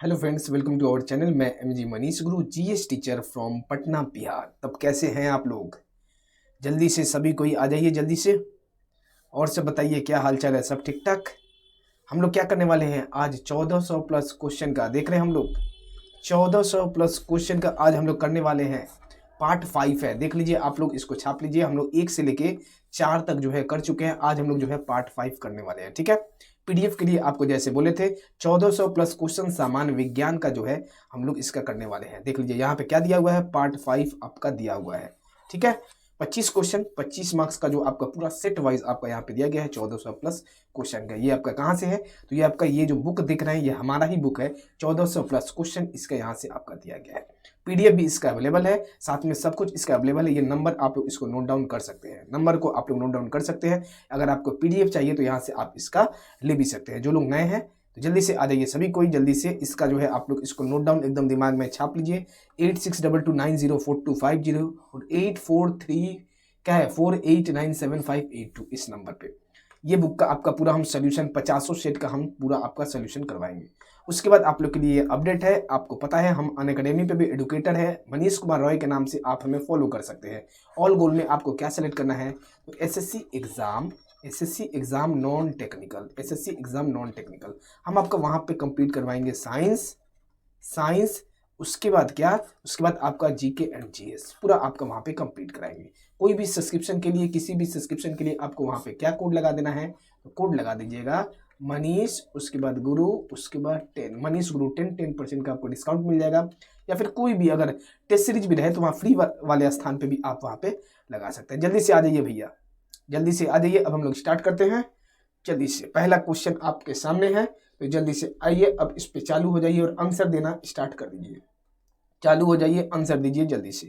Hello friends, welcome to our channel. मैं MG Manish Guru, GS teacher from Patna Bihar. तब कैसे हैं आप लोग? जल्दी से सभी कोई आ जाइए जल्दी से। और सब बताइए, क्या हाल चाल है? सब ठीक ठाक? हम लोग क्या करने वाले हैं आज? 1400 प्लस क्वेश्चन का देख रहे हैं हम लोग। 1400 प्लस क्वेश्चन का आज हम लोग करने वाले हैं। पार्ट 5 है, देख लीजिए आप लोग, इसको छाप लीजिए। हम लोग 1 से लेके 4 तक जो है कर चुके हैं। आज हम लोग जो है पार्ट 5 करने वाले हैं, ठीक है। पीडीएफ के लिए आपको जैसे बोले थे 1400 प्लस क्वेश्चन सामान्य विज्ञान का जो है हम लोग इसका करने वाले हैं। देख लीजिए यहाँ पे क्या दिया हुआ है, पार्ट 5 आपका दिया हुआ है, ठीक है। 25 क्वेश्चन, 25 मार्क्स का जो आपका पूरा सेट वाइज आपका यहाँ पे दिया गया है 1400 प्लस क्वेश्चन का। ये आपका कहाँ से है? तो ये आपका ये जो बुक दिख रहे हैं ये हमारा ही बुक है, 1400 प्लस क्वेश्चन इसका यहाँ से आपका दिया गया है। पीडीएफ भी इसका अवेलेबल है, साथ में सब कुछ इसका अवेलेबल है। ये नंबर आप लोग इसको नोट डाउन कर सकते हैं, नंबर को आप लोग नोट डाउन कर सकते हैं। अगर आपको पीडीएफ चाहिए तो यहाँ से आप इसका ले भी सकते हैं। जो लोग नए हैं तो जल्दी से आ जाइए सभी कोई, जल्दी से इसका जो है आप लोग इसको नोट डाउन एकदम दिमाग में छाप लीजिए। 8622904250 और 843 क्या है 489758 इस नंबर पे। ये बुक का आपका पूरा हम सोल्यूशन 50 सेट का हम पूरा आपका सोल्यूशन करवाएंगे। उसके बाद आप लोग के लिए अपडेट है, आपको पता है हम अनअकैडमी पे भी एडुकेटर है, मनीष कुमार रॉय के नाम से आप हमें फॉलो कर सकते हैं। ऑल गोल में आपको क्या सेलेक्ट करना है? तो एसएससी एग्जाम नॉन टेक्निकल हम आपका वहाँ पे कंप्लीट करवाएंगे। साइंस उसके बाद क्या, उसके बाद आपका जीके एंड जीएस पूरा आपका वहाँ पे कंप्लीट कराएंगे। कोई भी सब्सक्रिप्शन के लिए, किसी भी सब्सक्रिप्शन के लिए आपको वहाँ पे क्या कोड लगा देना है? तो कोड लगा दीजिएगा मनीष, उसके बाद गुरु, उसके बाद 10 मनीष गुरु 10% का आपको डिस्काउंट मिल जाएगा। या फिर कोई भी अगर टेस्ट सीरीज भी रहे तो वहाँ फ्री वाले स्थान पे भी आप वहाँ पे लगा सकते हैं। जल्दी से आ जाइए भैया, जल्दी से आ जाइए। अब हम लोग स्टार्ट करते हैं जल्दी से। पहला क्वेश्चन आपके सामने है, तो जल्दी से आइए, अब इस पे चालू हो जाइए और आंसर देना स्टार्ट कर दीजिए। चालू हो जाइए, आंसर दीजिए जल्दी से।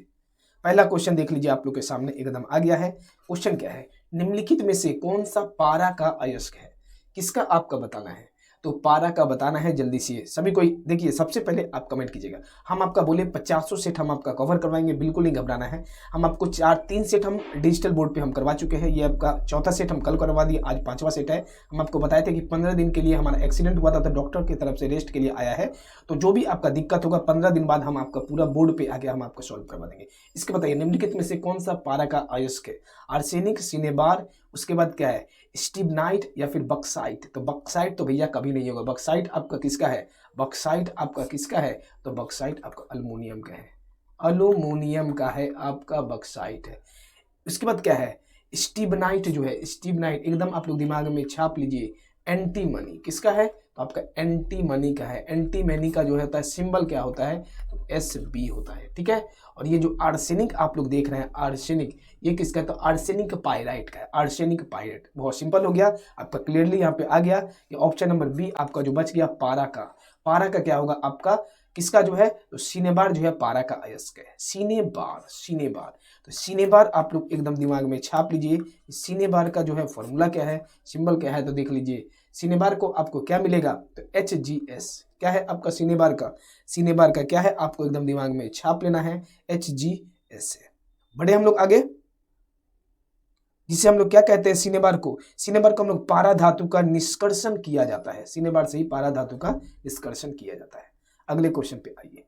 पहला क्वेश्चन देख लीजिए आप लोग के सामने एकदम आ गया है। क्वेश्चन क्या है? निम्नलिखित में से कौन सा पारा का अयस्क है? किसका आपका बताना है? तो पारा का बताना है। जल्दी से सभी कोई देखिए, सबसे पहले आप कमेंट कीजिएगा। हम आपका बोले 50 सेट हम आपका कवर करवाएंगे, बिल्कुल नहीं घबराना है। हम आपको 3 सेट हम डिजिटल बोर्ड पे हम करवा चुके हैं। ये आपका चौथा सेट हम कल करवा दिए, आज 5वां सेट है। हम आपको बताए थे कि 15 दिन के लिए हमारा एक्सीडेंट हुआ था तो डॉक्टर की तरफ से रेस्ट के लिए आया है। तो जो भी आपका दिक्कत होगा 15 दिन बाद हम आपका पूरा बोर्ड पे आके हम आपको सॉल्व करवा देंगे। इसके बताइए निम्नलिखित में से कौन सा पारा का अयस्क है? आर्सेनिक, सिनेबार, उसके बाद क्या है स्टिबनाइट या फिर बक्साइट? तो बक्साइट तो भैया कभी नहीं होगा। बक्साइट आपका किसका है? बक्साइट आपका किसका है? तो बक्साइट आपका अल्युमिनियम का है, अल्युमिनियम का है आपका बक्साइट है। उसके बाद क्या है स्टिबनाइट जो है, स्टिबनाइट एकदम आप लोग दिमाग में छाप लीजिए। एंटीमनी किसका है? तो आपका एंटीमनी का है। एंटीमनी का जो होता है सिंबल क्या होता है? तो SB होता है, ठीक है। और ये जो आर्सेनिक आप लोग देख रहे हैं, आर्सेनिक ये किसका है? तो आर्सेनिक पायराइट का है, आर्सेनिक पायराइट। बहुत सिंपल हो गया आपका, क्लियरली यहाँ पे आ गया। ये ऑप्शन नंबर बी आपका जो बच गया पारा का। पारा का क्या होगा आपका? किसका जो है? तो सिनेबार जो है पारा का अयस्क है। सिनेबार तो सिनेबार आप लोग एकदम दिमाग में छाप लीजिए। सिनेबार का जो है फॉर्मूला क्या है, सिंबल क्या है? तो देख लीजिए सिनेबार को आपको क्या मिलेगा? तो HGS क्या है आपका सिनेबार का? सिनेबार का क्या है आपको एकदम दिमाग में छाप लेना है, HGS है। बढ़े हम लोग आगे, जिसे हम लोग क्या कहते हैं सिनेबार को? सिनेबार को हम लोग पारा धातु का निष्कर्षण किया जाता है। सिनेबार से ही पारा धातु का निष्कर्षण किया जाता है। अगले क्वेश्चन पे आइए,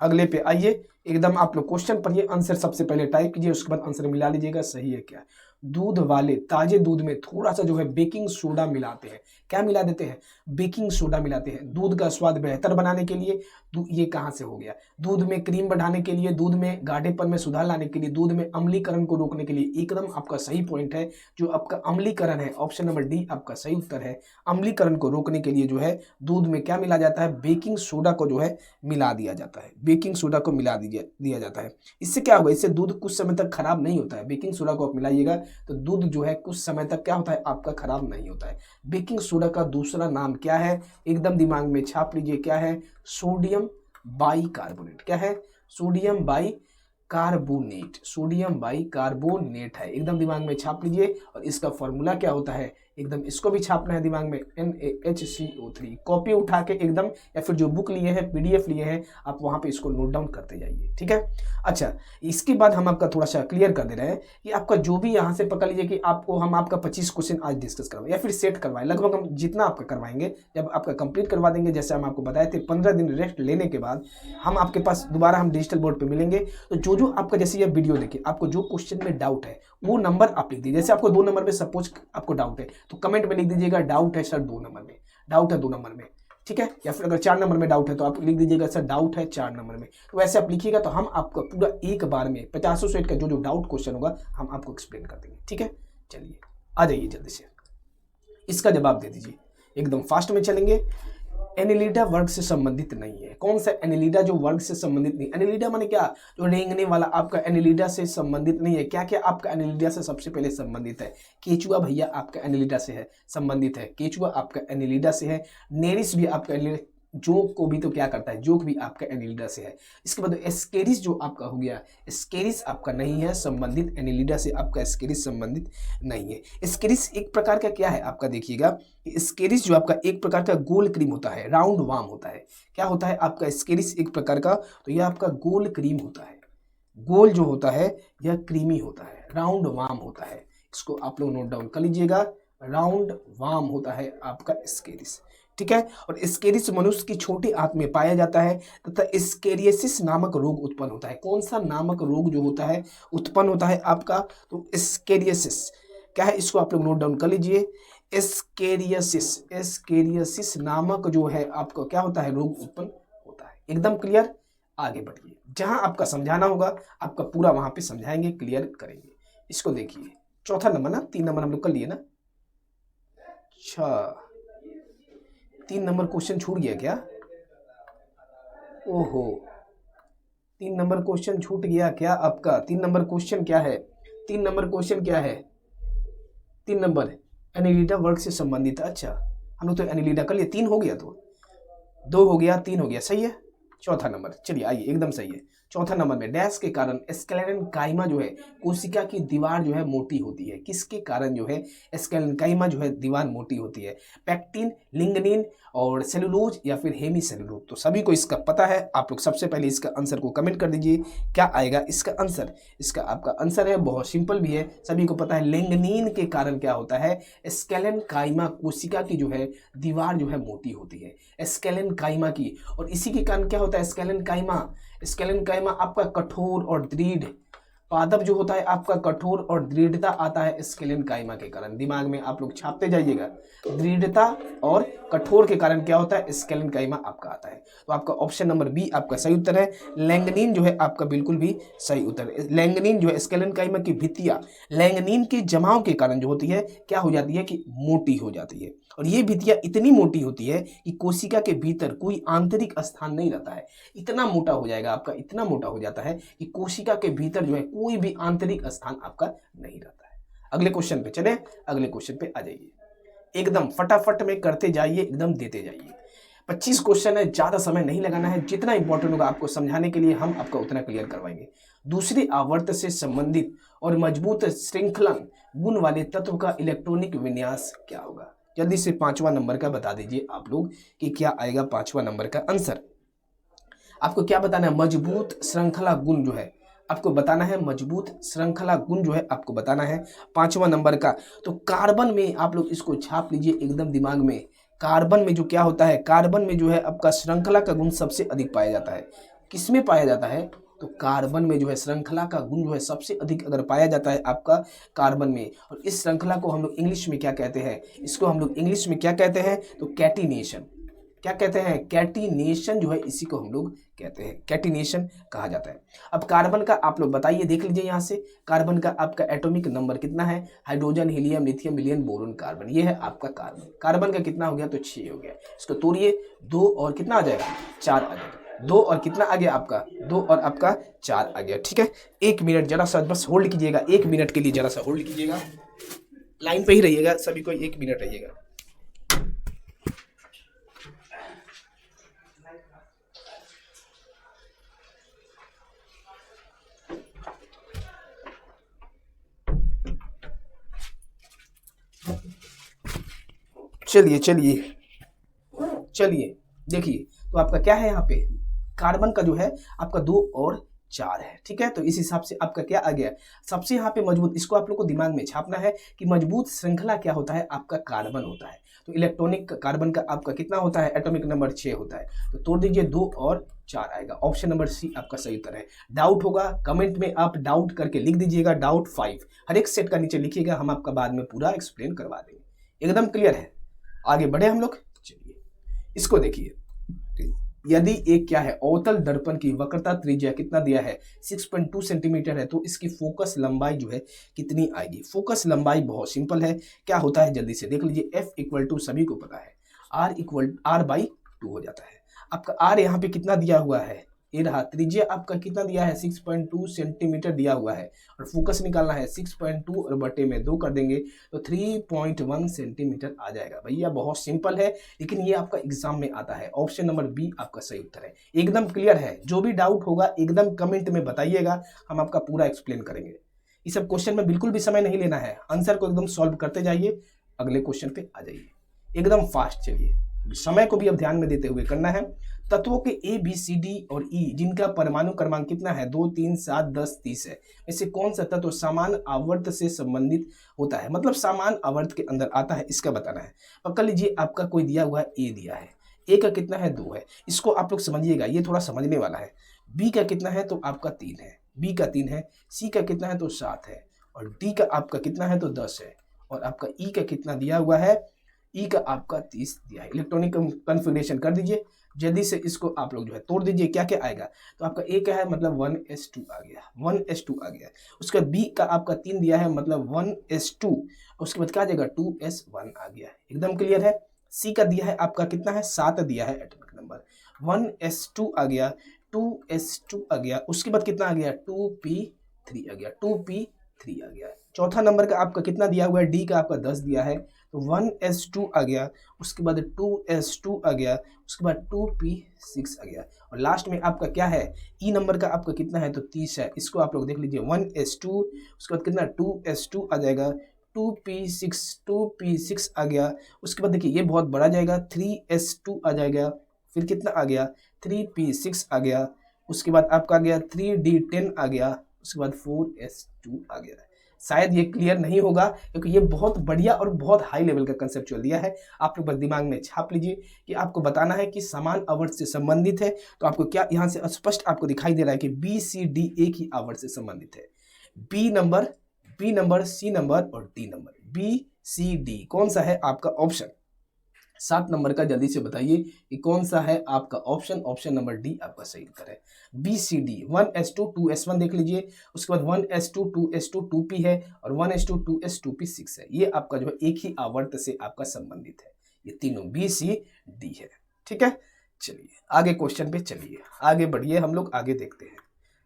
अगले पे आइए एकदम आप लोग क्वेश्चन पढ़िए, आंसर सबसे पहले टाइप कीजिए, उसके बाद आंसर मिला लीजिएगा सही है क्या। दूध वाले ताजे दूध में थोड़ा सा जो है बेकिंग सोडा मिलाते हैं। क्या मिला देते हैं? बेकिंग सोडा मिलाते हैं दूध का स्वाद बेहतर बनाने के लिए। ये कहाँ से हो गया? दूध में क्रीम बढ़ाने के लिए, दूध में गाढ़ेपन में सुधार लाने के लिए, दूध में अम्लीकरण को रोकने के लिए। एकदम आपका सही पॉइंट है जो आपका अम्लीकरण है, ऑप्शन नंबर डी आपका सही उत्तर है। अम्लीकरण को रोकने के लिए जो है दूध में क्या मिला जाता है? बेकिंग सोडा को जो है मिला दिया जाता है, बेकिंग सोडा को मिला दिया जाता है। इससे क्या होगा? इससे दूध कुछ समय तक खराब नहीं होता है। बेकिंग सोडा को आप मिलाइएगा तो दूध जो है कुछ समय तक क्या होता है आपका खराब नहीं होता है। बेकिंग सोडा का दूसरा नाम क्या है? एकदम दिमाग में छाप लीजिए, क्या है? Sodium bicarbonate. क्या है? सोडियम बाइकार्बोनेट, सोडियम बाइकार्बोनेट है। एकदम दिमाग में छाप लीजिए। और इसका फॉर्मूला क्या होता है? एकदम इसको भी छापना है दिमाग में, NaHCO3। कॉपी उठा के एकदम, या फिर जो बुक लिए हैं, PDF लिए हैं, आप वहाँ पे इसको नोट डाउन करते जाइए, ठीक है। अच्छा, इसके बाद हम आपका थोड़ा सा क्लियर कर दे रहे हैं कि आपका जो भी यहाँ से पकड़ लीजिए कि हम आपका 25 क्वेश्चन आज डिस्कस करवाएं या फिर सेट करवाएं, लगभग हम जितना आपका करवाएंगे, जब आपका कंप्लीट करवा देंगे, जैसे हम आपको बताए थे 15 दिन रेस्ट लेने के बाद हम आपके पास दोबारा हम डिजिटल बोर्ड पे मिलेंगे। तो जो आपका जैसे ये वीडियो देखिए, आपको जो क्वेश्चन में डाउट है वो नंबर आप लिख दीजिए। जैसे आपको 2 नंबर में सपोज आपको डाउट है तो कमेंट में लिख दीजिएगा डाउट है सर 2 नंबर में, डाउट है 2 नंबर में, ठीक है। या फिर अगर 4 नंबर में डाउट है तो आप लिख दीजिएगा सर डाउट है 4 नंबर में। तो वैसे आप लिखिएगा तो हम आपका पूरा एक बार में 50 सेट का जो डाउट क्वेश्चन होगा हम आपको एक्सप्लेन कर देंगे, ठीक है। चलिए आ जाइए जल्दी से, इसका जवाब दे दीजिए, एकदम फास्ट में चलेंगे। एनिलिडा वर्ग से संबंधित नहीं है। कौन सा एनिलिडा जो वर्ग से संबंधित नहीं? एनिलिडा माने क्या? जो रेंगने वाला, आपका एनिलिडा से संबंधित नहीं है। क्या क्या आपका एनिलिडा से सबसे पहले संबंधित है? केचुआ भैया आपका एनिलिडा से है, संबंधित है। केचुआ आपका एनिलिडा से है। नेरिस भी आपका एनिलिडा, जोक को भी तो क्या करता है, जोक भी आपका एनिलिडा से है। इसके बाद एस्केरिस जो आपका हो गया, एस्केरिस आपका नहीं है संबंधित, एनिलिडा से आपका एस्केरिस संबंधित नहीं है। एस्केरिस एक प्रकार का क्या है आपका, देखिएगा एस्केरिस जो आपका एक प्रकार का गोल क्रीम होता है, राउंड वार्म होता है। क्या होता है आपका एस्केरिस एक प्रकार का, तो यह आपका गोल क्रीम होता है। गोल जो होता है यह क्रीमी होता है, राउंड वार्म होता है। इसको आप लोग नोट डाउन कर लीजिएगा, राउंड वार्म होता है आपका एस्केरिस, ठीक है। और एस्केरिस मनुष्य की छोटी आंत में पाया जाता है तथा एस्केरियोसिस नामक रोग उत्पन्न होता है। कौन सा नामक रोग जो होता है उत्पन्न होता है आपका, तो एस्केरियोसिस क्या है, इसको आप लोग नोट डाउन कर लीजिए। एस्केरियोसिस, एस्केरियोसिस नामक जो है आपका क्या होता है, रोग उत्पन्न होता है। एकदम क्लियर, आगे बढ़िए। जहां आपका समझाना होगा आपका पूरा वहां पे समझाएंगे, क्लियर करेंगे। इसको देखिए, चौथा नंबर ना, 3 नंबर हम लोग कर लिए ना। अच्छा, 3 नंबर क्वेश्चन छूट गया क्या? ओहो, 3 नंबर क्वेश्चन छूट गया क्या आपका? 3 नंबर क्वेश्चन क्या है? 3 नंबर क्वेश्चन क्या है? 3 नंबर एनिलिडा वर्ग से संबंधित। अच्छा, हम लोग तो एनिलिडा कर लिए, 3 हो गया, तो 2 हो गया, 3 हो गया, सही है। चौथा नंबर, चलिए आइए, एकदम सही है। चौथा नंबर में डैश के कारण स्क्लेरेनकाइमा जो है, कोशिका की दीवार जो है मोटी होती है। किसके कारण जो है स्क्लेरेनकाइमा जो है दीवार मोटी होती है? पैक्टिन, लिग्निन और सेलुलोज या फिर हेमी सेलुलोज। तो सभी को इसका पता है। आप लोग सबसे पहले इसका आंसर को कमेंट कर दीजिए, क्या आएगा इसका आंसर। इसका आपका आंसर है, बहुत सिंपल भी है, सभी को पता है। लिग्निन के कारण क्या होता है, स्क्लेरेनकाइमा कोशिका की जो है दीवार जो है मोटी होती है, स्क्लेरेनकाइमा की। और इसी के कारण क्या होता है, स्क्लेरेनकाइमा, स्क्लेरेनकाइमा आपका कठोर और दृढ़ पादप जो होता है आपका कठोर और दृढ़ता आता है स्क्लेरेनकाइमा के कारण। दिमाग में आप लोग छापते जाइएगा, दृढ़ता और कठोर के कारण क्या होता है, स्क्लेरेनकाइमा आपका आता है। तो आपका ऑप्शन नंबर बी आपका सही उत्तर है। लैंगनीन जो है आपका बिल्कुल भी सही उत्तर है। लैंगनीन जो है स्क्लेरेनकाइमा की भित्तियां लैंगनीन के जमाव के कारण जो होती है क्या हो जाती है कि मोटी हो जाती है। और ये भित्तियां इतनी मोटी होती है कि कोशिका के भीतर कोई आंतरिक स्थान नहीं रहता है। इतना मोटा हो जाएगा आपका, इतना मोटा हो जाता है कि कोशिका के भीतर जो है कोई भी आंतरिक स्थान आपका नहीं रहता है। अगले क्वेश्चन पे चले, अगले क्वेश्चन पे आ जाइए, एकदम फटाफट में करते जाइए, एकदम देते जाइए। 25 क्वेश्चन है, ज्यादा समय नहीं लगाना है। जितना इंपॉर्टेंट होगा आपको समझाने के लिए हम आपका उतना क्लियर करवाएंगे। दूसरी आवर्त से संबंधित और मजबूत श्रृंखलन गुण वाले तत्व का इलेक्ट्रॉनिक विन्यास क्या होगा? जल्दी से 5वां नंबर का बता दीजिए आप लोग कि क्या आएगा 5वां नंबर का आंसर। आपको क्या बताना है, मजबूत श्रृंखला गुण जो है आपको बताना है, मजबूत श्रृंखला गुण जो है आपको बताना है 5वां नंबर का। तो कार्बन में आप लोग इसको छाप लीजिए एकदम दिमाग में। कार्बन में जो क्या होता है, कार्बन में जो है आपका श्रृंखला का गुण सबसे अधिक पाया जाता है। किसमें पाया जाता है, तो कार्बन में जो है श्रृंखला का गुण जो है सबसे अधिक अगर पाया जाता है आपका कार्बन में। और इस श्रृंखला को हम लोग इंग्लिश में क्या कहते हैं, इसको हम लोग इंग्लिश में क्या कहते हैं, तो कैटिनेशन। क्या कहते हैं, कैटिनेशन जो है इसी को हम लोग कहते हैं, कैटिनेशन कहा जाता है। अब कार्बन का आप लोग बताइए, देख लीजिए यहाँ से कार्बन का आपका एटॉमिक नंबर कितना है, hydrogen, helium, lithium, William, boron, carbon, ये है आपका कार्बन। कार्बन का कितना हो गया, तो 6 हो गया। इसको तोड़िए, 2 और कितना आ जाएगा, 4 आ जाएगा। 2 और कितना आ गया आपका, 2 और आपका 4 आ गया, ठीक है। 1 मिनट जरा सा बस होल्ड कीजिएगा, 1 मिनट के लिए जरा सा होल्ड कीजिएगा, लाइन पे ही रहिएगा सभी को, 1 मिनट रहिएगा। चलिए चलिए चलिए देखिए, तो आपका क्या है यहाँ पे, कार्बन का जो है आपका 2 और 4 है, ठीक है। तो इस हिसाब से आपका क्या आ गया, सबसे यहाँ पे मजबूत, इसको आप लोग को दिमाग में छापना है कि मजबूत श्रृंखला क्या होता है, आपका कार्बन होता है। तो इलेक्ट्रॉनिक कार्बन का आपका कितना होता है, एटॉमिक नंबर 6 होता है। तो तोड़ दीजिए, 2 और 4 आएगा। ऑप्शन नंबर सी आपका सही उत्तर है। डाउट होगा कमेंट में आप डाउट करके लिख दीजिएगा, डाउट 5 हर एक सेट का नीचे लिखिएगा, हम आपका बाद में पूरा एक्सप्लेन करवा देंगे। एकदम क्लियर है, आगे बढ़े हम लोग। चलिए इसको देखिए, यदि एक क्या है, अवतल दर्पण की वक्रता त्रिज्या कितना दिया है, 6.2 सेंटीमीटर है, तो इसकी फोकस लंबाई जो है कितनी आएगी। फोकस लंबाई बहुत सिंपल है, क्या होता है जल्दी से देख लीजिए, F इक्वल टू सभी को पता है, R/2 हो जाता है। आपका R यहाँ पे कितना दिया हुआ है, ये रहा। त्रिज्या आपका कितना दिया है, 6.2 सेंटीमीटर दिया हुआ है, और फोकस निकालना है 6.2 और बटे में 2 कर देंगे तो 3.1 सेंटीमीटर आ जाएगा। भैया बहुत सिंपल है, लेकिन ये आपका एग्जाम में आता है। ऑप्शन नंबर बी आपका सही उत्तर है। एकदम क्लियर है, जो भी डाउट होगा एकदम कमेंट में बताइएगा, हम आपका पूरा एक्सप्लेन करेंगे। इस सब क्वेश्चन में बिल्कुल भी समय नहीं लेना है, आंसर को एकदम सॉल्व करते जाइए, अगले क्वेश्चन पे आ जाइए एकदम फास्ट। चलिए समय को भी अब ध्यान में देते हुए करना है। तत्वों के ए बी सी डी और ई जिनका परमाणु क्रमांक कितना है, 2 3 7 10 30 है, इससे कौन सा तत्व समान आवर्त से संबंधित होता है, मतलब समान आवर्त के अंदर आता है, इसका बताना है। पकड़ लीजिए, आपका कोई दिया हुआ है, ए दिया है, ए का कितना है 2 है, इसको आप लोग समझिएगा, ये थोड़ा समझने वाला है। बी का कितना है, तो आपका 3 है, बी का 3 है, सी का कितना है तो 7 है, और डी का आपका कितना है तो 10 है, और आपका ई का कितना दिया हुआ है, ई का आपका 30 दिया है। इलेक्ट्रॉनिक कन्फिगरेशन कर दीजिए जल्दी से, इसको आप लोग जो है तोड़ दीजिए, क्या क्या आएगा। तो आपका ए का है मतलब 1s2 आ गया, 1s2 आ गया। उसके बाद बी का आपका 3 दिया है मतलब 1s2, उसके बाद क्या आ जाएगा 2s1 आ गया। एकदम क्लियर है। सी का दिया है आपका कितना है, 7 दिया है एटॉमिक नंबर, 1s2 आ गया, 2s2 आ गया, उसके बाद कितना आ गया 2p3 आ गया, 2p3 आ गया। चौथा नंबर का आपका कितना दिया हुआ है, डी का आपका 10 दिया है, तो 1s2 आ गया, उसके बाद 2s2 आ गया, उसके बाद 2p6 आ गया, और लास्ट में आपका क्या है, ई नंबर का आपका कितना है तो 30 है। इसको आप लोग देख लीजिए, 1s2, उसके बाद कितना 2s2 आ जाएगा, 2p6 आ गया, उसके बाद देखिए ये बहुत बड़ा जाएगा, 3s2 आ जाएगा, फिर कितना आ गया 3p6 आ गया, उसके बाद आपका आ गया 3d10 आ गया, उसके बाद 4s2 आ गया। शायद ये क्लियर नहीं होगा, क्योंकि ये बहुत बढ़िया और बहुत हाई लेवल का कंसेप्चुअल दिया है। आप लोग बस दिमाग में छाप लीजिए कि आपको बताना है कि समान आवर्त से संबंधित है। तो आपको क्या यहाँ से स्पष्ट आपको दिखाई दे रहा है कि बी सी डी एक ही आवर्त से संबंधित है। बी नंबर सी नंबर और D number, B C D कौन सा है आपका ऑप्शन, 7 नंबर का जल्दी से बताइए कि कौन सा है आपका ऑप्शन। ऑप्शन नंबर डी आपका सही उत्तर है, B C D. 1s2 2s1 देख लीजिए, उसके बाद 1s2 2s2 2p है, और 1s2 2s 2p6 है। ये आपका जो है एक ही आवर्त से आपका संबंधित है, ये तीनों बी सी डी है, ठीक है। चलिए आगे क्वेश्चन पे चलिए, आगे बढ़िए, हम लोग आगे देखते हैं।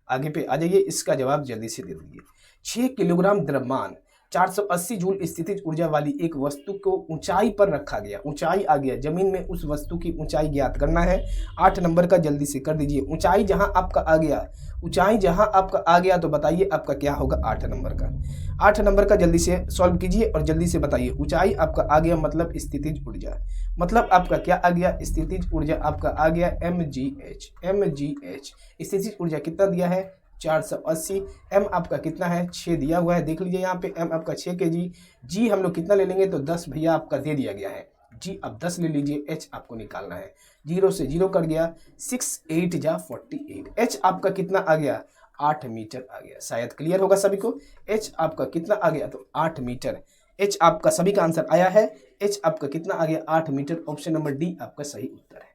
आगे पे आ जाइए, इसका जवाब जल्दी से दे दीजिए। 6 किलोग्राम द्रव्यमान 480 जूल स्थितिज ऊर्जा वाली एक वस्तु को ऊंचाई पर रखा गया, ऊंचाई आ गया, जमीन में उस वस्तु की ऊंचाई ज्ञात करना है। 8 नंबर का जल्दी से कर दीजिए। ऊंचाई जहां आपका आ गया, ऊंचाई जहां आपका आ गया, तो बताइए आपका क्या होगा 8 नंबर का। 8 नंबर का जल्दी से सॉल्व कीजिए और जल्दी से बताइए। ऊंचाई आपका आ गया मतलब स्थितिज ऊर्जा, मतलब आपका क्या आ गया, स्थितिज ऊर्जा आपका आ गया mgh। स्थितिज ऊर्जा कितना दिया है 480। m आपका कितना है 6 दिया हुआ है, देख लीजिए यहाँ पे m आपका 6 kg। g हम लोग कितना ले लेंगे तो 10 भैया आपका दे दिया गया है, g अब 10 ले लीजिए। h आपको निकालना है, 0 से 0 कर गया, 6 8 जा 48। h आपका कितना आ गया 8 मीटर आ गया। शायद क्लियर होगा सभी को। h आपका कितना आ गया तो 8 मीटर। h आपका सभी का आंसर आया है, h आपका कितना आ गया 8 मीटर। ऑप्शन नंबर डी आपका सही उत्तर है।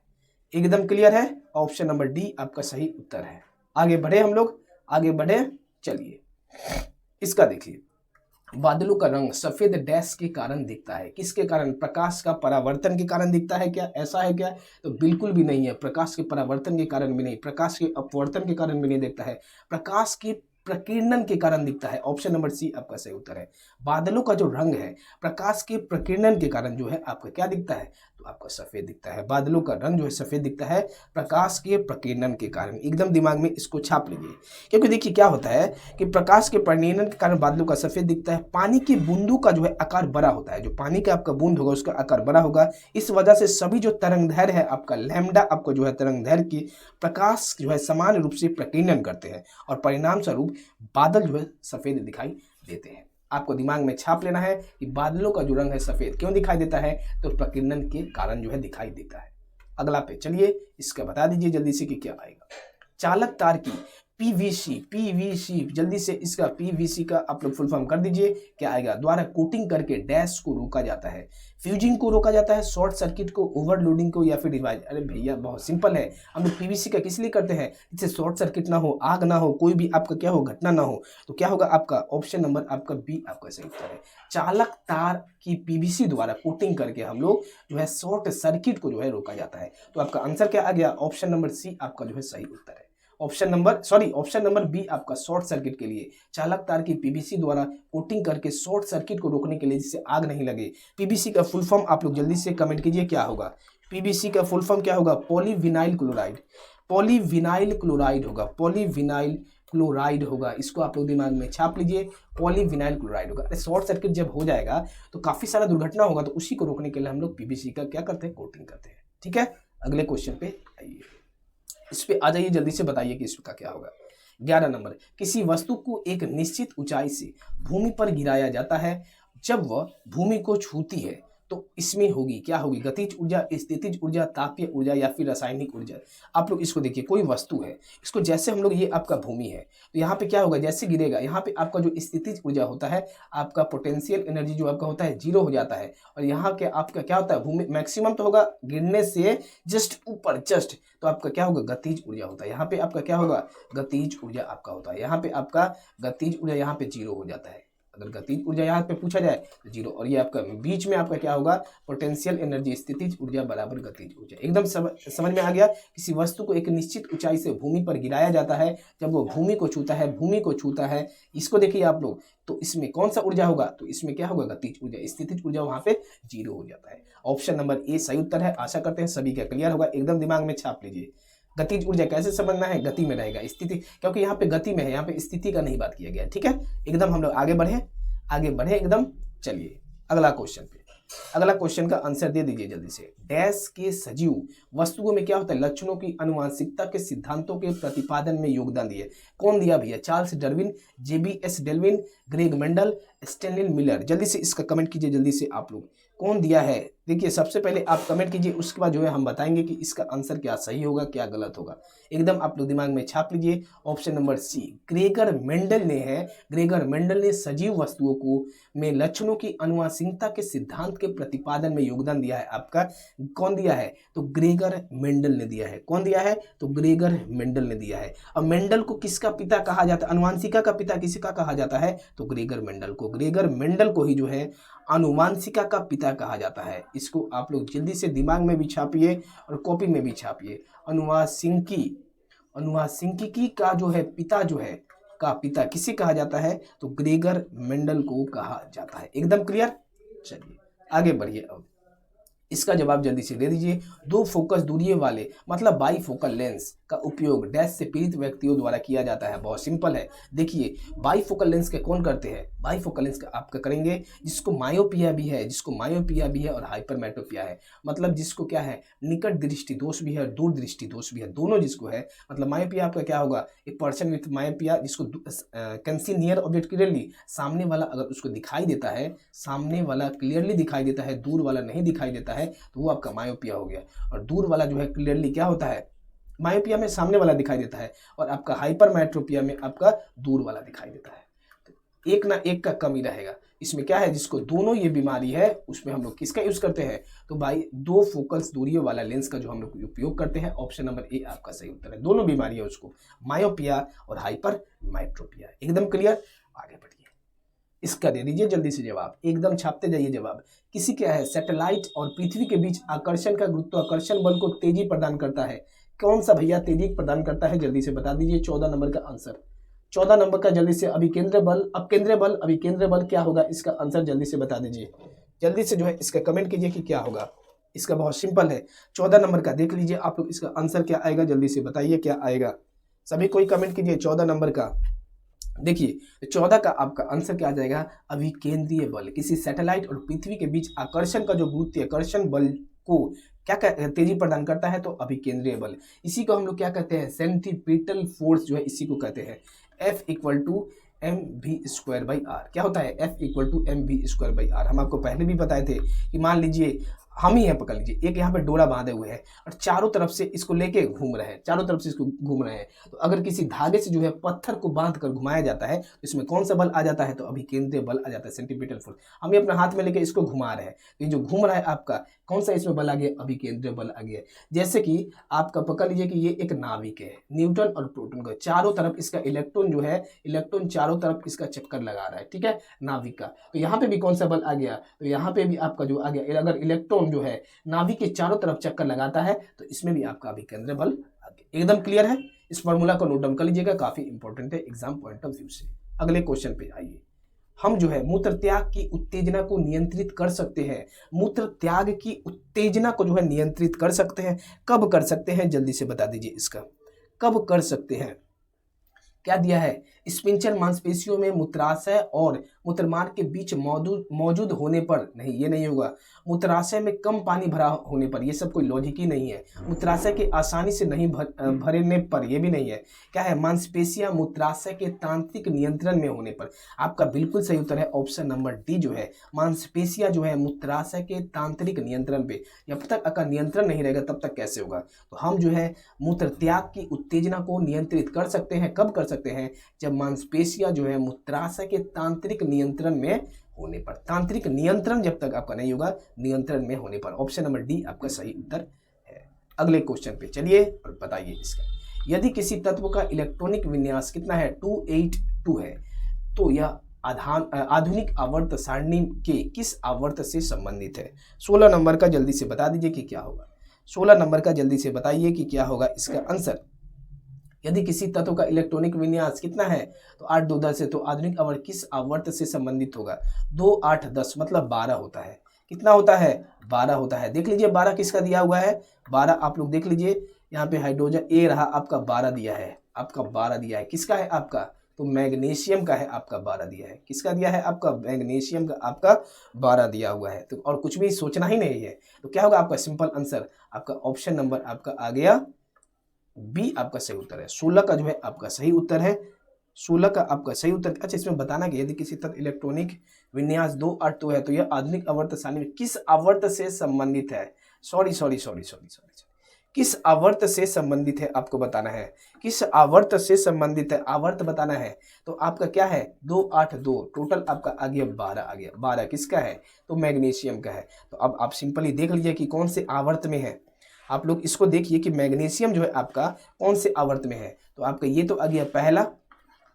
एकदम क्लियर है, ऑप्शन नंबर डी आपका सही उत्तर है। आगे बढ़े हम लोग, आगे बढ़े चलिए। इसका देखिए, बादलों का रंग सफेद डैश के कारण दिखता है, किसके कारण, प्रकाश का परावर्तन के कारण दिखता है क्या, ऐसा है क्या, तो बिल्कुल भी नहीं है। प्रकाश के परावर्तन के कारण भी नहीं, प्रकाश के अपवर्तन के कारण भी नहीं दिखता है। प्रकाश के प्रकीर्णन के कारण दिखता है। ऑप्शन नंबर सी आपका सही उत्तर है। बादलों का जो रंग है प्रकाश के प्रकीर्णन के कारण जो है आपका क्या दिखता है, तो आपका सफेद दिखता है। बादलों का रंग जो है सफेद दिखता है प्रकाश के प्रकीर्णन के कारण। एकदम दिमाग में इसको छाप लीजिए, क्योंकि देखिए क्या होता है कि प्रकाश के प्रकीर्णन के कारण बादलों का सफेद दिखता है। पानी की बूंदों का जो है आकार बड़ा होता है, जो पानी का आपका बूंद होगा उसका आकार बड़ा होगा। इस वजह से सभी जो तरंगदैर्घ्य है आपका लैम्डा, आपको जो है तरंगदैर्घ्य की प्रकाश जो है समान रूप से प्रकीर्णन करते हैं और परिणाम स्वरूप बादल जो है सफेद दिखाई देते हैं। आपको दिमाग में छाप लेना है कि बादलों का जो रंग है सफेद क्यों दिखाई देता है, तो प्रकीर्णन के कारण जो है दिखाई देता है। अगला पे चलिए इसका बता दीजिए जल्दी से कि क्या आएगा। चालक तार की पीवीसी जल्दी से इसका पीवीसी का आप लोग फुल फॉर्म कर दीजिए, क्या आएगा। द्वारा कोटिंग करके डैश को रोका जाता है, फ्यूजिंग को रोका जाता है, शॉर्ट सर्किट को, ओवरलोडिंग को या फिर डिवाइस। अरे भैया बहुत सिंपल है, हम लोग पीवीसी का किस लिए करते हैं, जिससे शॉर्ट सर्किट ना हो, आग ना हो, कोई भी आपका क्या हो घटना ना हो। तो क्या होगा आपका ऑप्शन नंबर आपका बी आपका सही उत्तर है। चालक तार की पीवीसी द्वारा कोटिंग करके हम लोग जो है शॉर्ट सर्किट को जो है रोका जाता है। तो आपका आंसर क्या आ गया, ऑप्शन नंबर सी आपका जो है सही उत्तर है। ऑप्शन नंबर बी आपका शॉर्ट सर्किट के लिए, चालक तार की पीवीसी द्वारा कोटिंग करके शॉर्ट सर्किट को रोकने के लिए, जिससे आग नहीं लगे। पीवीसी का फुल फॉर्म आप लोग जल्दी से कमेंट कीजिए क्या होगा। पीवीसी का फुल फॉर्म क्या होगा, पॉलीविनाइल क्लोराइड। पॉलीविनाइल क्लोराइड होगा, पॉलीविनाइल क्लोराइड होगा। इसको आप लोग दिमाग में छाप लीजिए, पॉलीविनाइल क्लोराइड होगा। शॉर्ट सर्किट जब हो जाएगा तो काफी सारा दुर्घटना होगा, तो उसी को रोकने के लिए हम लोग पीवीसी का क्या करते हैं, कोटिंग करते हैं। ठीक है, अगले क्वेश्चन पे आइए, इस पे आ जाइए जल्दी से बताइए कि इसका क्या होगा। 11 नंबर, किसी वस्तु को एक निश्चित ऊंचाई से भूमि पर गिराया जाता है, जब वह भूमि को छूती है तो इसमें होगी क्या होगी, गतिज ऊर्जा, स्थितिज ऊर्जा, तापीय ऊर्जा या फिर रासायनिक ऊर्जा। आप लोग इसको देखिए, कोई वस्तु है, इसको जैसे हम लोग, ये आपका भूमि है, तो यहाँ पे क्या होगा, जैसे गिरेगा यहाँ पे आपका जो स्थितिज ऊर्जा होता है, आपका पोटेंशियल एनर्जी जो आपका होता है 0 हो जाता है। और यहाँ के आपका क्या होता है, भूमि मैक्सिमम तो होगा गिरने से जस्ट ऊपर, जस्ट, तो आपका क्या होगा, गतिज ऊर्जा होता है। यहाँ पे आपका क्या होगा, गतिज ऊर्जा आपका होता है। यहाँ पे आपका गतिज ऊर्जा यहाँ पे 0 हो जाता है। अगर गतिज ऊर्जा यहाँ पे पूछा जाए तो 0, और ये आपका बीच में आपका क्या होगा, पोटेंशियल एनर्जी, स्थितिज ऊर्जा बराबर गतिज ऊर्जा। एकदम समझ में आ गया। किसी वस्तु को एक निश्चित ऊंचाई से भूमि पर गिराया जाता है, जब वो भूमि को छूता है, इसको देखिए आप लोग, तो इसमें कौन सा ऊर्जा होगा, तो इसमें क्या होगा, गतिज ऊर्जा। स्थितिज ऊर्जा वहां पे 0 हो जाता है। ऑप्शन नंबर ए सही उत्तर है। आशा करते हैं सभी का क्लियर होगा, एकदम दिमाग में छाप लीजिए। गतिज ऊर्जा कैसे समझना है, गति में रहेगा, स्थिति, क्योंकि यहाँ पे गति में है, यहाँ पे स्थिति का नहीं बात किया गया। ठीक है, एकदम हम लोग आगे बढ़े एकदम। चलिए अगला क्वेश्चन का आंसर दे दीजिए जल्दी से। डैश के सजीव वस्तुओं में क्या होता है, लक्षणों की अनुवांशिकता के सिद्धांतों के प्रतिपादन में योगदान दिए। कौन दिया भैया, चार्ल्स डार्विन, जेबीएस डेल्विन, ग्रेग मेंडल, स्टैनली मिलर। जल्दी से इसका कमेंट कीजिए जल्दी से आप लोग, कौन दिया है। देखिए सबसे पहले आप कमेंट कीजिए, उसके बाद जो है हम बताएंगे कि इसका आंसर क्या सही होगा क्या गलत होगा। एकदम आप लोग दिमाग में छाप लीजिए, option number C Gregor Mendel ने सजीव वस्तुओं को में लक्षणों की अनुवांशिकता के सिद्धांत के प्रतिपादन में योगदान दिया है। आपका कौन दिया है, तो ग्रेगर मेंडल ने दिया है। कौन दिया है, तो ग्रेगर मेंडल ने दिया है। और मेंडल को किसका पिता कहा जाता है, अनुवांशिका का पिता किसका कहा जाता है, तो ग्रेगर मेंडल को ही जो है अनुवांशिका का पिता कहा जाता है। इसको आप लोग जल्दी से दिमाग में भी छापिए और कॉपी में भी छापिए। अनुवांशिकी का जो है पिता किसे कहा जाता है, तो ग्रेगर मेंडल को कहा जाता है। एकदम क्लियर। चलिए आगे बढ़िए, अब इसका जवाब जल्दी से दे दीजिए। दो फोकस दूरी वाले मतलब बाईफोकल लेंस का उपयोग डैश से पीड़ित व्यक्तियों द्वारा किया जाता है। बहुत सिंपल है, देखिए बाईफोकल लेंस के कौन करते हैं, बाईफोकल लेंस का आपका करेंगे जिसको मायोपिया भी है और हाइपरमेट्रोपिया है। मतलब जिसको क्या है, निकट दृष्टि दोष भी है और दूर दृष्टि दोष भी है, दोनों जिसको है। मतलब मायोपिया आपका क्या होगा, एक पर्सन विथ मायोपिया जिसको can see near object clearly, सामने वाला अगर उसको दिखाई देता है, सामने वाला क्लियरली दिखाई देता है, दूर वाला नहीं दिखाई देता है, तो वो आपका मायोपिया हो गया। और दूर वाला जो है क्लियरली क्या होता है, मायोपिया में सामने वाला दिखाई देता है और आपका हाइपरमेट्रोपिया में आपका दूर वाला दिखाई देता है। तो एक ना एक का कमी रहेगा। इसमें क्या है, जिसको दोनों ये बीमारी है उसमें हम लोग किसका यूज करते हैं, तो भाई दो फोकस दूरियों वाला लेंस का जो हम लोग उपयोग करते हैं। ऑप्शन नंबर ए आपका सही उत्तर है। दोनों बीमारी है उसको, मायोपिया और हाइपरमेट्रोपिया। एकदम क्लियर। आगे बढ़िए, इसका दे दीजिए जल्दी से जवाब, एकदम छापते जाइए जवाब। किसी क्या है, सैटेलाइट और पृथ्वी के बीच आकर्षण का गुरुत्वाकर्षण बल को तेजी प्रदान करता है। कौन सा भैया तेजी प्रदान करता है, जल्दी से बता दीजिए। 14 नंबर का आंसर, 14 नंबर का जल्दी से अभिकेंद्र बल, अपकेंद्रीय बल, अभिकेंद्रीय बल क्या होगा, इसका आंसर जल्दी से बता दीजिए। जल्दी से जो है इसका कमेंट कीजिए कि क्या होगा। इसका बहुत सिंपल है, 14 नंबर का देख लीजिए आप लोग, इसका आंसर क्या आएगा, जल्दी से बताइए क्या आएगा। सभी कोई कमेंट कीजिए 14 नंबर का। देखिए 14 का आपका आंसर क्या आ जाएगा, अभिकेंद्रीय बल। किसी सैटेलाइट और पृथ्वी के बीच आकर्षण का जो गुरुत्वाकर्षण बल को क्या तेजी प्रदान करता है, तो अभिकेंद्रीय बल। इसी को हम लोग क्या कहते हैं, सेंट्रीपिटल फोर्स जो है इसी को कहते हैं। F equal to M V square by R. क्या होता है, F equal to M V square by R. हम आपको पहले भी बताए थे कि मान लीजिए हम ही हैं, पकड़ लीजिए, एक यहाँ पे डोरा बांधे हुए हैं और चारों तरफ से इसको लेके घूम रहे हैं, चारों तरफ से इसको घूम रहे हैं। तो अगर किसी धागे से जो है पत्थर को बांध कर घुमाया जाता है तो इसमें कौन सा बल आ जाता है, तो अभिकेंद्रीय बल आ जाता है, सेंट्रीपिटल फोर्स। हम ये अपने हाथ में लेके इसको घुमा रहे हैं, ये जो घूम रहा है आपका कौन सा इसमें बल आ गया, अभिकेंद्रीय बल आ गया। जैसे कि आपका पकड़ लीजिए कि ये एक नाविक है, न्यूटन और प्रोटॉन का चारों तरफ इसका इलेक्ट्रॉन जो है, इलेक्ट्रॉन चारों तरफ इसका चक्कर लगा रहा है, ठीक है, नाविक का। तो यहाँ पे भी कौन सा बल आ गया, तो यहाँ पे भी आपका जो आ गया, अगर इलेक्ट्रॉन जो है नाभिक के चारों तरफ चक्कर लगाता है तो इसमें भी आपका अभिकेंद्रीय बल आ गया। एकदम क्लियर है, इस फॉर्मूला को नोट डाउन कर लीजिएगा, काफी इंपॉर्टेंट है एग्जाम पॉइंट ऑफ व्यू से। अगले क्वेश्चन पे आइए। हम जो है मूत्र त्याग की उत्तेजना को नियंत्रित कर सकते हैं, मूत्र त्याग की उत्तेजना को जो है नियंत्रित कर सकते हैं। कब कर सकते हैं, जल्दी से बता दीजिए इसका, कब कर सकते हैं। क्या दिया है, स्पिंचर मांसपेशियों में मूत्राशय और मूत्रमार्ग के बीच मौजूद होने पर, नहीं ये नहीं होगा, मूत्राशय में कम पानी भरा होने पर, ये सब कोई लॉजिक ही नहीं है। मूत्राशय के आसानी से नहीं भरने पर, ये भी नहीं है। क्या है, मांसपेशियां मूत्राशय के तांत्रिक नियंत्रण में होने पर। आपका बिल्कुल सही उत्तर है ऑप्शन नंबर डी जो है, मांसपेशियां जो है मूत्राशय के तांत्रिक नियंत्रण पे। जब तक आपका नियंत्रण नहीं रहेगा तब तक कैसे होगा। तो हम जो है मूत्र त्याग की उत्तेजना को नियंत्रित कर सकते हैं, कब कर सकते हैं, जब मांसपेशियां जो है मूत्राशय के तांत्रिक नियंत्रण में होने पर। तांत्रिक नियंत्रण जब तक आपका नहीं होगा, नियंत्रण में होने पर। ऑप्शन नंबर डी आपका सही उत्तर है। अगले क्वेश्चन पे चलिए और बताइए इसका। यदि किसी तत्व का इलेक्ट्रॉनिक विन्यास कितना है, 282 है, तो यह आधुनिक आवर्त सारणी के किस आवर्त से संबंधित है। 16 नंबर का जल्दी से बता दीजिए कि क्या होगा। 16 नंबर का जल्दी से बताइए कि क्या होगा इसका आंसर। यदि किसी तत्व का इलेक्ट्रॉनिक विन्यास कितना है, तो 8 2 10 है, तो आधुनिक आवर्त किस आवर्त से संबंधित होगा। 2 8 10 मतलब 12 होता है। कितना होता है, 12 होता है। देख लीजिए 12 किसका दिया हुआ है, 12 आप लोग देख लीजिए यहाँ पे हाइड्रोजन ए रहा आपका 12 दिया है, आपका 12 दिया है। किसका है आपका, तो मैग्नीशियम का है, आपका 12 दिया है। किसका दिया है, आपका मैग्नीशियम का आपका 12 दिया हुआ है। तो और कुछ भी सोचना ही नहीं है। तो क्या होगा आपका सिंपल आंसर, आपका ऑप्शन नंबर आपका आ गया बी आपका सही उत्तर है। 16 का जो है आपका सही उत्तर है, 16 का आपका सही उत्तर। अच्छा इसमें बताना कि यदि किसी तत्व इलेक्ट्रॉनिक विन्यास 2 8 तो है, तो यह आधुनिक आवर्त सारणी में किस आवर्त से संबंधित है। सॉरी किस आवर्त से संबंधित है आपको बताना है, किस आवर्त से संबंधित है, आवर्त बताना है। तो आपका क्या है, 2 8 2 टोटल आपका आ गया 12 आ गया। 12 किसका है, तो मैग्नीशियम का है। तो अब आप सिंपली देख लीजिए कि कौन से आवर्त में है। आप लोग इसको देखिए कि मैग्नीशियम जो है आपका कौन से आवर्त में है। तो आपका ये तो आ गया पहला,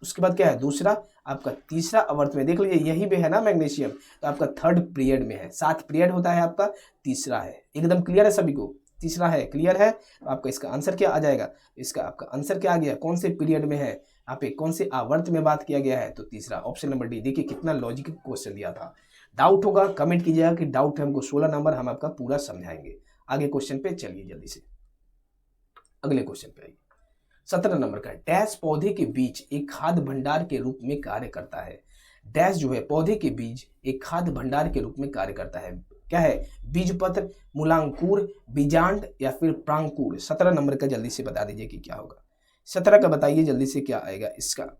उसके बाद क्या है दूसरा, आपका तीसरा आवर्त में देख लीजिए यही पे है ना मैग्नीशियम, तो आपका 3rd पीरियड में है। 7 पीरियड होता है आपका, तीसरा है। एकदम क्लियर है सभी को, तीसरा है, क्लियर है। तो आपका इसका आंसर क्या आ जाएगा, इसका आपका आंसर क्या आ गया, कौन से पीरियड में है, यहाँ पे कौन से आवर्त में बात किया गया है, तो तीसरा ऑप्शन नंबर डी। देखिए कितना लॉजिकल क्वेश्चन दिया था। डाउट होगा कमेंट कीजिएगा कि डाउट है हमको, 16 नंबर हम आपका पूरा समझाएंगे। आगे क्वेश्चन पे चलिए जल्दी से, अगले क्वेश्चन पे आइए। 17 नंबर का, डैश पौधे के बीज एक खाद्य भंडार के रूप में कार्य करता है। डैश जो है पौधे के बीज एक खाद्य भंडार के रूप में कार्य करता है। क्या है, बीजपत्र, मूलांकुर, बीजांड या फिर प्रांकुर। 17 नंबर का जल्दी से बता दीजिए कि क्या होगा। 17 का बताइए जल्दी से क्या आएगा इसका।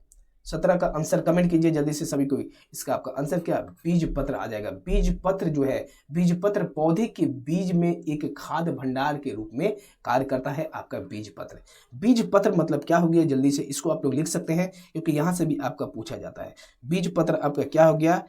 17 का आंसर कमेंट कीजिए जल्दी से सभी को। इसका आपका आंसर क्या, बीज पत्र आ जाएगा। बीज पत्र जो है, बीज पत्र पौधे के बीज में एक खाद्य भंडार के रूप में कार्य करता है आपका बीज पत्र। बीज पत्र मतलब क्या हो गया, जल्दी से इसको आप लोग लिख सकते हैं क्योंकि यहां से भी आपका पूछा जाता है। बीज पत्र आपका क्या हो गया,